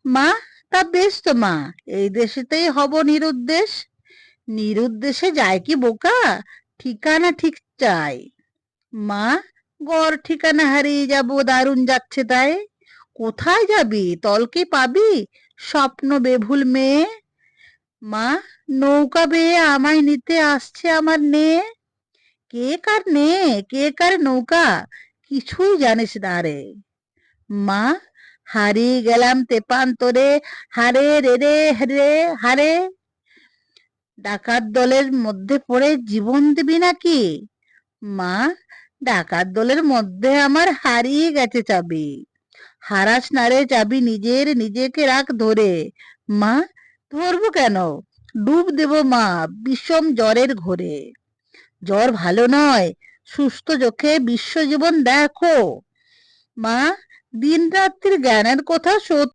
মা, তা বেশ তো মা, এই দেশেতেই হব নিরুদ্দেশ। নিরুদ্দেশে যায় কি বোকা, ঠিকানা ঠিক চাই। মা, গড় ঠিকানা হারিয়ে যাব, দারুণ যাচ্ছে তাই। কোথায় যাবি, তলকে পাবি, স্বপ্ন বেভুল মেয়ে। মা, নৌকা বেয়ে আমায় নিতে আসছে আমার নে। কে কার নে, কে কার নৌকা, কিছুই জানিস না রে। মা, হারিয়ে গেলাম তেপান্তরে, হারে রে রে রে হারে। ডাকাত দলের মধ্যে পড়ে জীবন দিবি নাকি? মা, ডাকাত দলের মধ্যে আমার হারিয়ে গেছে চাবি। হারাস না রে চাবি নিজের, নিজেকে রাখ ধরে। মা, ধরবো কেন, ডুব দেব মা বিষম জ্বরের ঘোরে। জ্বর ভালো নয়, সুস্থ চোখে বিশ্বজীবন দেখো। মা, দিন রাত্রির জ্ঞানের কথা সত্য